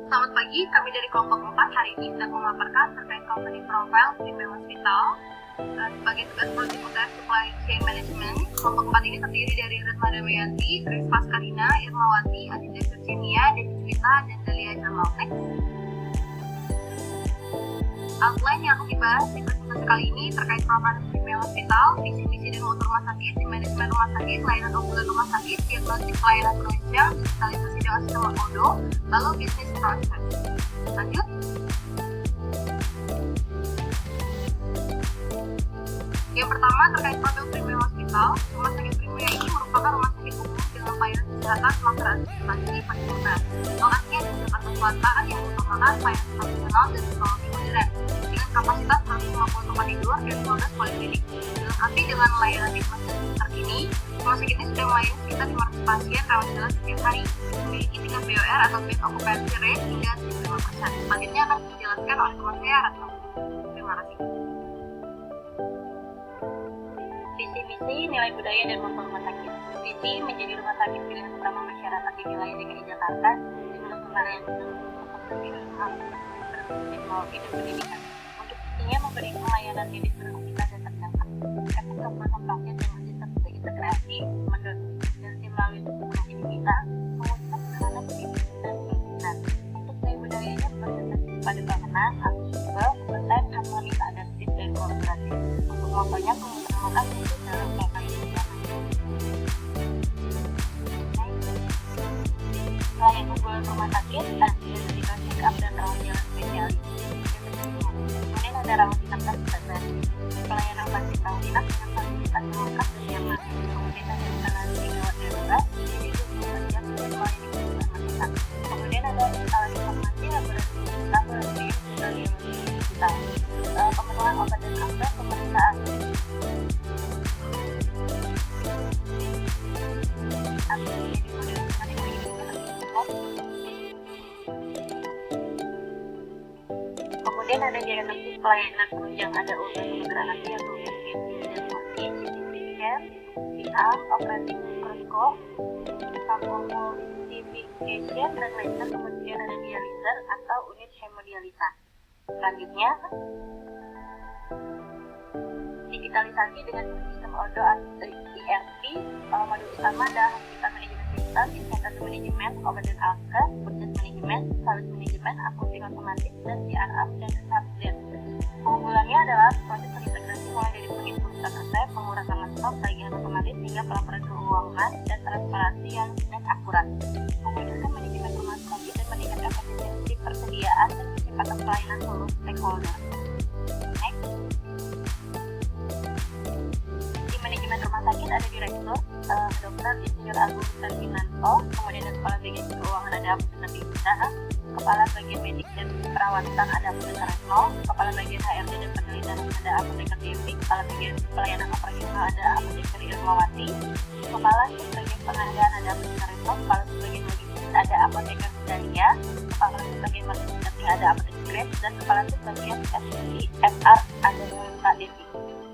Selamat pagi, kami dari kelompok 4 hari ini sedang memaparkan terkait company profile Premium Hospital. Sebagai tugas project UTS Supply Chain Management, kelompok 4 ini terdiri dari Retma Damayanti, Grace Pascarina, Irmawati, Aditya Virginia, Devi Juwita, dan Dalia Jamal. Outline yang akan dibahas di presentasi kali ini terkait profil Premium Hospital, visi misi dan mutu rumah sakit, di manajemen rumah sakit, layanan ambulan rumah sakit, diagnostik pelayanan penunjang, digitalisasi dengan sistem ODO, lalu bisnis proses. Lanjut. Yang pertama terkait profil Premium Hospital, rumah sakit Premium ini merupakan rumah sakit umum dengan pelayanan kesehatan sementara administrasi paripurna. Lokasinya di Jakarta Selatan yang merupakan pelayanan profesional dan teknologi modern dengan kapasitas 150 tempat tidur dan 12 poliklinik. Dilengkapi dengan layanan diagnosis terkini, rumah sakit ini sudah melayani sekitar 500 pasien rawat jalan setiap hari, memiliki tingkat BOR atau bed occupancy rate hingga 95%. Selanjutnya akan dijelaskan oleh teman saya Ratna. Terima kasih. Visi misi, nilai budaya dan mutu rumah sakit. Visi menjadi rumah sakit pilihan utama masyarakat di wilayah DKI Jakarta dengan melayani teknologi dan pendidikan. Untuk visinya memberikan layanan medis berukuran dan terdampak. Efek kepuasan pasien yang masih terintegrasi, mendorong melalui teknologi digital, mewujudkan sarana pendidikan dan pembelajaran. Untuk nilai budayanya berorientasi pada bangunan, aksesibel, kompeten, harmonis, adaptif, dan kolaboratif. Untuk motonya pengutamakan untuk dalam pelayanan. Selain unggulan rumah sakit, ada juga check up dan rawat jalan spesialis. Kemudian ada rawat inap dan standar. Pelayanan pasien rawat inap dengan fasilitas lengkap dan nyaman. Kemudian ada instalasi gawat darurat, jadi 24 jam dan melayani kebutuhan kita. Kemudian ada instalasi farmasi, laboratorium, radiologi digital. Pemenuhan obat dan akses, pemeriksaan. Kemudian ada diagnosis pelayanan penunjang, ada ujian kementerian atau UGD dan multi, CT scan, VR, operating mikroskop, photoemulsification dan laser, kemudian ada dializer atau unit hemodialisa. Selanjutnya, digitalisasi dengan sistem ODO atau ERP. Modul utama adalah hospital manajemen sistem, inventaris manajemen, obat dan alkes, budget manajemen, service manajemen, akunting otomatis, dan CRM dan subdesk. Keunggulannya adalah proses terintegrasi mulai dari penginputan resep, pengurangan stok, tagihan otomatis, hingga pelaporan keuangan dan transparansi yang akurat. Memudahkan manajemen rumah sakit dan meningkatkan efisiensi persediaan dan kecepatan pelayanan seluruh stakeholder. Next. Di manajemen rumah sakit ada direktur, Dr. Insinyur Agung Ferdinando, kemudian ada kepala bagian keuangan ada Abu Bisa, kepala bagian medik dan perawatan ada Abu Retno, kepala bagian HRD dan penelitian ada Abu Dewi, kepala bagian pelayanan operasional ada Abu Irmawati, kepala bagian pengadaan ada Abu Retno, kepala bagian logistik ada Abu Dalia, kepala bagian marketing ada Abu Grace, dan kepala bagian FR ada Kak Devi.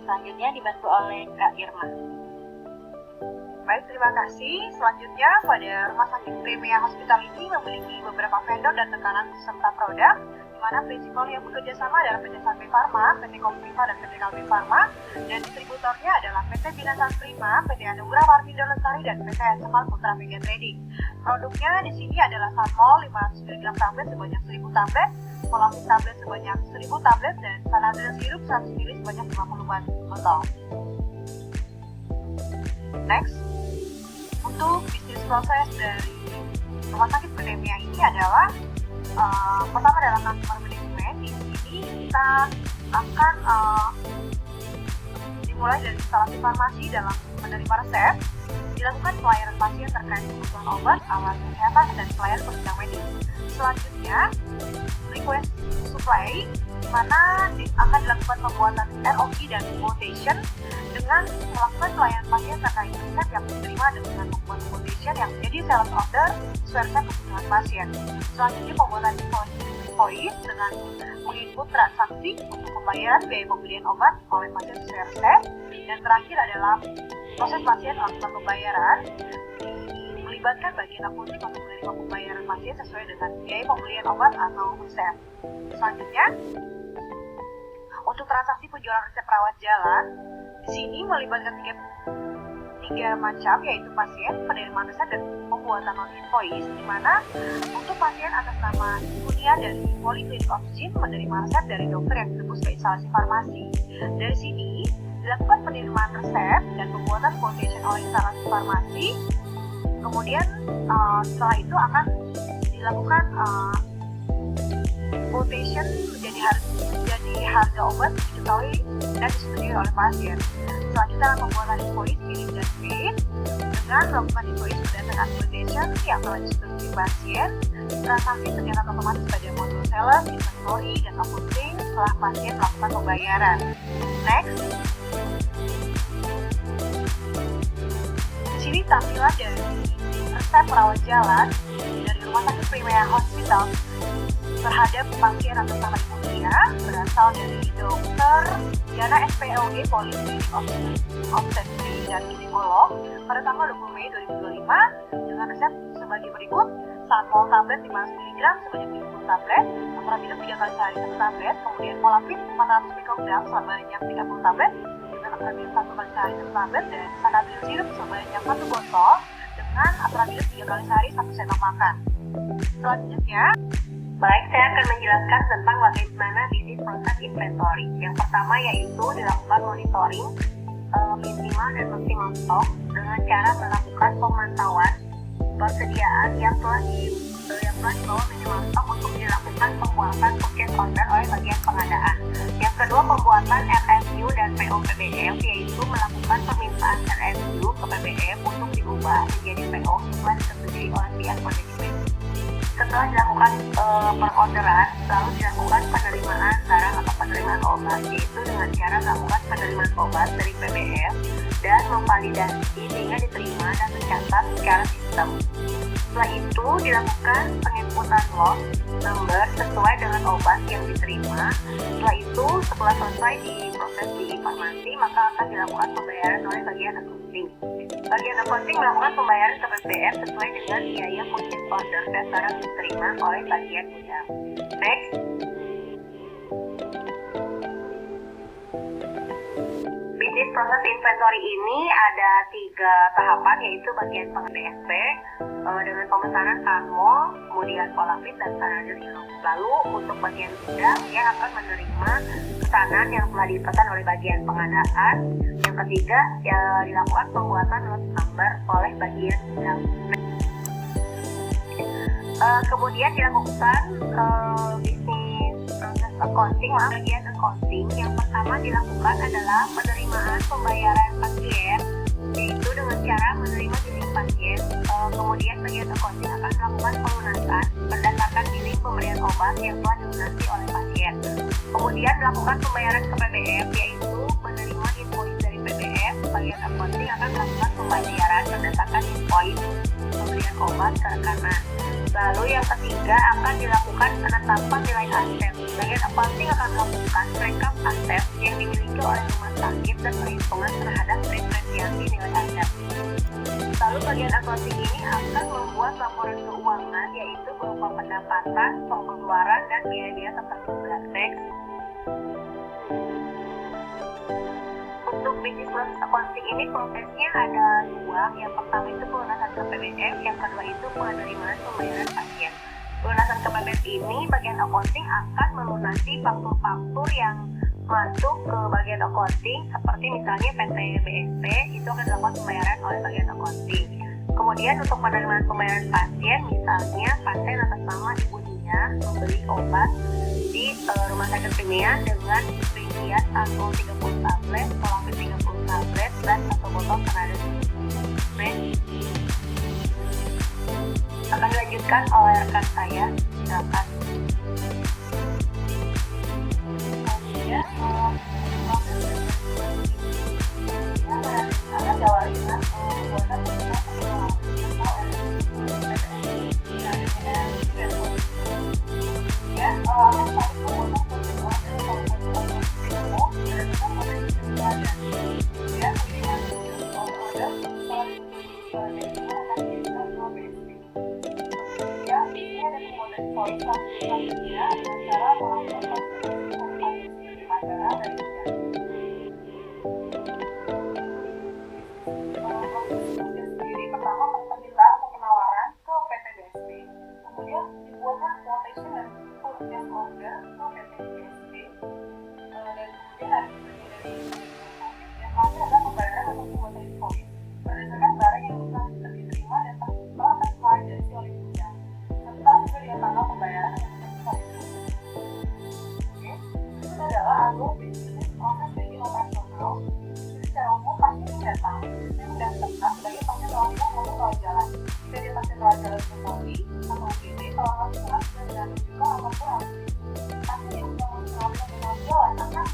Selanjutnya dibantu oleh Kak Irma. Baik, terima kasih. Selanjutnya, pada Rumah Sakit Premium Hospital ini memiliki beberapa vendor dan tekanan serta produk, di mana prinsipal yang bekerja sama adalah PT Sanbe Pharma, PT Kompiva, dan PT Kalbe Pharma, dan distributornya adalah PT Binasan Prima, PT Anugrah Marvindo Lestari, dan PT Ensemal Putra Media Trading. Produknya di sini adalah Sanmol 500 mg tablet sebanyak 1000 tablet, Molapid tablet sebanyak 1000 tablet, dan Sanadil sirup 100 ml sebanyak 50 botol. Next. Untuk bisnis proses dari rumah sakit Premium ini adalah pertama adalah customer management. Di sini kita akan dimulai dari instalasi farmasi dalam menerima resep, dilakukan pelayanan pasien terkait kebutuhan obat, alat kesehatan, dan pelayanan penunjang medis. Selanjutnya, request supply, di mana akan dilakukan pembuatan ROI dan quotation dengan melakukan pelayanan pasien terkait resep yang diterima dengan membuat quotation yang menjadi sales order sesuai resep kebutuhan pasien. Selanjutnya, pembuatan invoice dengan menginput transaksi untuk pembayaran biaya pembelian obat oleh pasien sesuai resep. Dan terakhir adalah proses pasien melakukan pembayaran melibatkan bagian akunting untuk menerima pembayaran pasien sesuai dengan biaya pembelian obat atau resep. Selanjutnya, untuk transaksi penjualan resep rawat jalan, di sini melibatkan tiga macam, yaitu pasien, penerimaan resep, dan pembuatan non-invoice, di mana untuk pasien atas nama Ibunia dari Polyclinic Option menerima resep dari dokter yang ditebus ke instalasi farmasi. Dari sini dilakukan penerimaan resep dan pembuatan quotation oleh instalasi farmasi. Kemudian setelah itu akan dilakukan quotation menjadi harga obat diketahui dan disetujui oleh pasien. Selanjutnya pembuatan invoice milik dan paid dengan melakukan invoice berdasarkan quotation yang telah disetujui pasien. Transaksi tercatat otomatis pada modul sales, inventory, dan accounting setelah pasien melakukan pembayaran. Next, di sini tampilan dari resep rawat jalan dari Rumah Sakit Primea Hospital terhadap pasien atas nama Ibunia berasal dari Dr. Diana SPLG Polyclinic Obstetri dan Ginekolog pada tanggal 20 Mei 2025 dengan resep sebagai berikut: Sanmol tablet 500 mg sebanyak 30 tablet, Amphoterapin 3 kali sehari 1 tablet, kemudian Molapid 400 mikrogram sebanyak 30 tablet dengan Amphoterapin 1 kali sehari 1 tablet, dan Sanabil sirup sebanyak 1 botol dengan Amphoterapin 3 kali sehari 1 sendok makan. Selanjutnya, baik, saya akan menjelaskan tentang bagaimana bisnis proses inventory. Yang pertama yaitu dilakukan monitoring minimal dan maksimal stok dengan cara melakukan pemantauan persediaan yang telah dibawa minimal stok untuk dilakukan pembuatan purchase order oleh bagian pengadaan. Yang kedua, pembuatan RFQ dan PO PBM, yaitu melakukan permintaan RFQ ke PBM untuk diubah menjadi PO setelah disetujui oleh pihak manajemen. Setelah dilakukan perorderan, lalu dilakukan penerimaan barang atau penerimaan obat, yaitu dengan cara melakukan penerimaan obat dari PBM dan memvalidasi sehingga diterima dan tercatat secara sistem. Setelah itu dilakukan penginputan lot number sesuai dengan obat yang diterima. Setelah itu, setelah selesai diproses di farmasi, maka akan dilakukan pembayaran oleh bagian accounting. Bagian accounting melakukan pembayaran ke PBM sesuai dengan biaya purchase order dan barang diterima oleh bagian gudang. Next, bisnis proses inventory ini ada 3 tahapan, yaitu bagian BSP dengan pemesanan Sanmol, kemudian Molapid, dan Sanabil sirup. Lalu untuk bagian gudang yang akan menerima pesanan yang telah dipesan oleh bagian pengadaan. Yang ketiga, dilakukan pembuatan lot number oleh bagian gudang. Kemudian dilakukan bisnis proses accounting. Bagian accounting yang pertama dilakukan adalah penerimaan pembayaran pasien, yaitu dengan cara menerima billing pasien. Kemudian bagian accounting akan melakukan pelunasan berdasarkan billing pemberian obat yang telah dilunasi oleh pasien. Kemudian melakukan pembayaran ke PBM, yaitu menerima invoice dari PBM. Bagian accounting akan melakukan pembayaran berdasarkan invoice pemberian obat ke rekanan. Lalu yang ketiga akan dilakukan penetapan nilai aset. Bagian accounting akan melakukan rekap aset yang dimiliki oleh rumah sakit dan perhitungan terhadap depresiasi nilai aset. Lalu bagian accounting ini akan membuat laporan keuangan, yaitu berupa pendapatan, pengeluaran, dan biaya-biaya tertentu. Next. Untuk bisnis proses accounting ini prosesnya ada 2. Yang pertama itu pelunasan ke PBM, yang kedua itu penerimaan pembayaran pasien. Pelunasan ke PBM ini bagian accounting akan melunasi faktur-faktur yang masuk ke bagian accounting, seperti misalnya PT BSP, itu akan dilakukan pembayaran oleh bagian accounting. Kemudian untuk penerimaan pembayaran pasien, misalnya pasien atas nama Ibunia membeli obat di Rumah Sakit Primea dengan rincian Sanmol 30 tablet, Molapid 30 tablet, dan 1 botol Sanabil. Akan dilanjutkan oleh rekan saya, silakan. voice selanjutnya dengan cara melakukan komunikasi pada dari sendiri. Pertama, permintaan atau penawaran ke PT BSD, kemudian dibuatkan quotation dan purchase order ke PT BSD, dan kemudian ada dari yang pasti ada pembayaran atau pembuatan invoice berdasarkan barang yang telah diterima dan telah tervalidasi oleh gudang, serta sesuai dengan tanggal pembayaran yang telah diterima. Oke, itu adalah alur bisnis proses dari operasional. Jadi secara umum pasien yang datang sebagai pasien rawat inap maupun rawat jalan. Jika dia pasien rawat jalan kembali atau UGD, kalau rawat inap dan juga apapun harus pasien yang sudah masuk rawat inap dan rawat jalan akan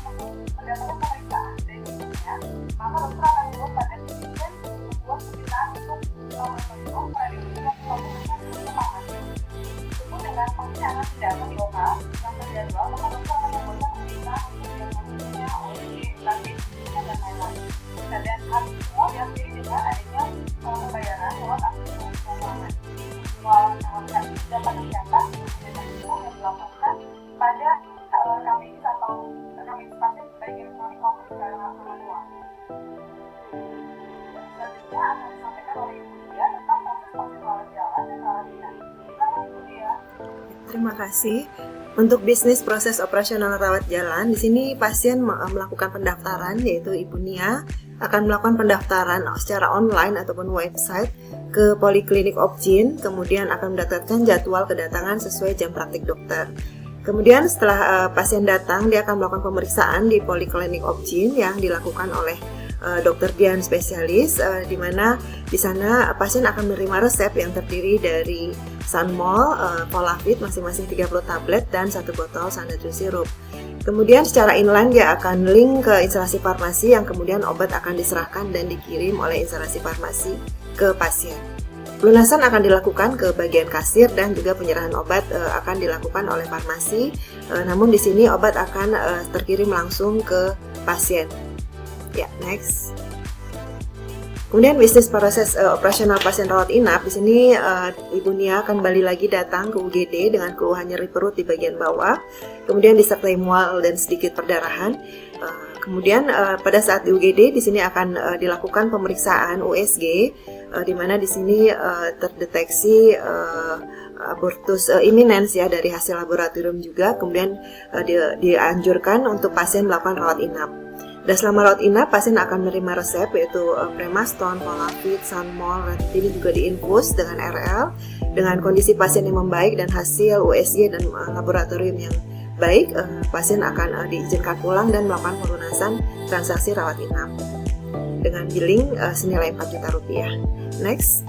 mendapatkan pemeriksaan dari dokternya, maka dokter akan membuat pada physician membuat permintaan untuk laboratorium radiologi maupun pengembangan. Meskipun dengan pasien akan datang di lokal yang terjadwal, maka dokter akan membuat permintaan untuk diagnosisnya, OSG, statis, dan lain-lain. Dan hal itu semua diakhiri dengan adanya pembayaran lewat aplikasi keuangan. Melalui transaksi dapat tercatat yang dilakukan pada KPIs atau KPIs pasien baik elektronik maupun secara manual. Selanjutnya akan disampaikan oleh Ibu Dia tentang proses pasien rawat jalan dan rawat inap. Silakan Ibu Dia. Terima kasih. Untuk bisnis proses operasional rawat jalan, di sini pasien melakukan pendaftaran, yaitu Ibu Nia akan melakukan pendaftaran secara online ataupun website ke Poliklinik Opjin, kemudian akan mendapatkan jadwal kedatangan sesuai jam praktik dokter. Kemudian setelah pasien datang, dia akan melakukan pemeriksaan di Poliklinik Opjin yang dilakukan oleh dokter Dian spesialis, di mana di sana pasien akan menerima resep yang terdiri dari Sunmol, Polavit masing-masing 30 tablet dan 1 botol Sanadru sirup. Kemudian secara inline dia akan link ke instalasi farmasi yang kemudian obat akan diserahkan dan dikirim oleh instalasi farmasi ke pasien. Pelunasan akan dilakukan ke bagian kasir dan juga penyerahan obat akan dilakukan oleh farmasi. Namun di sini obat akan terkirim langsung ke pasien. Ya, next. Kemudian bisnis proses operasional pasien rawat inap, di sini Ibu Nia akan kembali lagi datang ke UGD dengan keluhan nyeri perut di bagian bawah, kemudian disertai mual dan sedikit perdarahan. Kemudian pada saat di UGD di sini akan dilakukan pemeriksaan USG, di mana di sini terdeteksi abortus imminens ya dari hasil laboratorium juga. Kemudian dianjurkan untuk pasien melakukan rawat inap. Dan selama rawat inap, pasien akan menerima resep yaitu Premaston, Polavit, Sunmol, ini juga diinfus dengan RL. Dengan kondisi pasien yang membaik dan hasil USG dan laboratorium yang baik, pasien akan diizinkan pulang dan melakukan pelunasan transaksi rawat inap dengan billing senilai Rp4 juta. Next.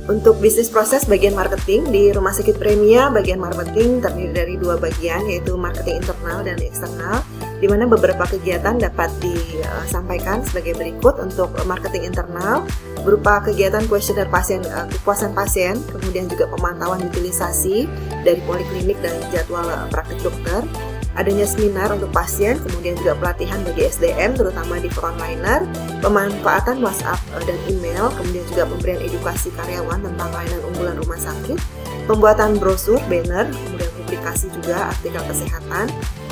Untuk bisnis proses bagian marketing di Rumah Sakit Premia, bagian marketing terdiri dari 2 bagian, yaitu marketing internal dan eksternal, di mana beberapa kegiatan dapat disampaikan sebagai berikut. Untuk marketing internal berupa kegiatan kuesioner pasien, kepuasan pasien, kemudian juga pemantauan utilisasi dari poliklinik dan jadwal praktik dokter, adanya seminar untuk pasien, kemudian juga pelatihan bagi SDM terutama di frontliner, pemanfaatan WhatsApp dan email, kemudian juga pemberian edukasi karyawan tentang layanan unggulan rumah sakit, pembuatan brosur, banner, kemudian publikasi juga artikel kesehatan,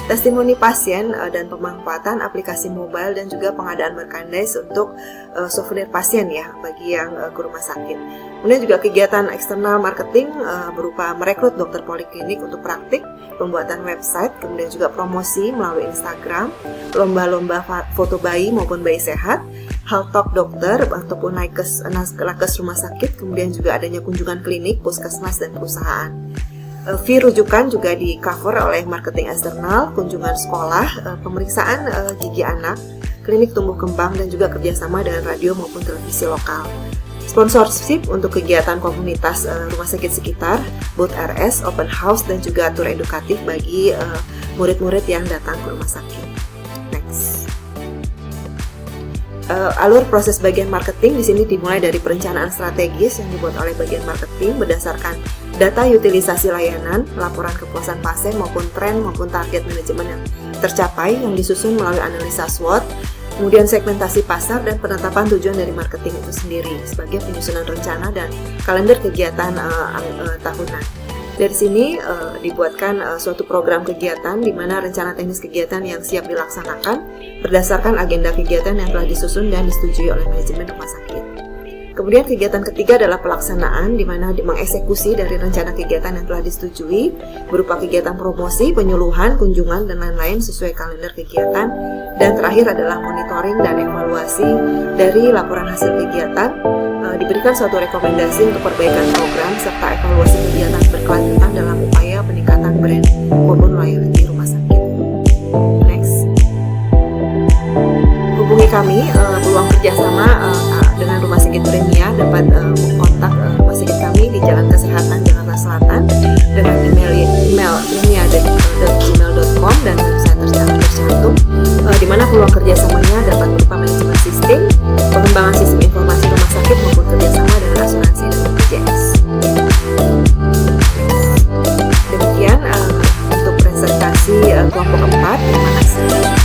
testimoni pasien dan pemanfaatan aplikasi mobile dan juga pengadaan merchandise untuk souvenir pasien ya bagi yang ke rumah sakit. Kemudian juga kegiatan eksternal marketing berupa merekrut dokter poliklinik untuk praktik, pembuatan website, kemudian juga promosi melalui Instagram, lomba-lomba foto bayi maupun bayi sehat, health talk dokter ataupun nakes rumah sakit, kemudian juga adanya kunjungan klinik, puskesmas dan perusahaan. Fee rujukan juga di cover oleh marketing eksternal, kunjungan sekolah, pemeriksaan gigi anak, klinik tumbuh kembang dan juga kerjasama dengan radio maupun televisi lokal. Sponsorship untuk kegiatan komunitas rumah sakit sekitar, booth RS, open house dan juga tur edukatif bagi murid-murid yang datang ke rumah sakit. Next. Alur proses bagian marketing di sini dimulai dari perencanaan strategis yang dibuat oleh bagian marketing berdasarkan data utilisasi layanan, laporan kepuasan pasien maupun tren maupun target manajemen yang tercapai yang disusun melalui analisa SWOT, kemudian segmentasi pasar dan penetapan tujuan dari marketing itu sendiri sebagai penyusunan rencana dan kalender kegiatan tahunan. Dari sini dibuatkan suatu program kegiatan di mana rencana teknis kegiatan yang siap dilaksanakan berdasarkan agenda kegiatan yang telah disusun dan disetujui oleh manajemen rumah sakit. Kemudian kegiatan ketiga adalah pelaksanaan, di mana mengeksekusi dari rencana kegiatan yang telah disetujui berupa kegiatan promosi, penyuluhan, kunjungan, dan lain-lain sesuai kalender kegiatan. Dan terakhir adalah monitoring dan evaluasi dari laporan hasil kegiatan. Diberikan suatu rekomendasi untuk perbaikan program serta evaluasi kegiatan berkelanjutan dalam upaya peningkatan brand maupun loyalty rumah sakit. Next. Hubungi kami, peluang kerjasama dengan Rumah Sakit Premia dapat kontak Rumah Sakit kami di Jalan Kesehatan Jakarta Selatan dengan email premia@gmail.com dan website tercantum di mana peluang kerjasamanya dapat berupa manajemen sistem, pengembangan sistem informasi rumah sakit maupun kerjasama dengan asuransi dan BPJS. Demikian untuk presentasi kelompok 4. Terima kasih.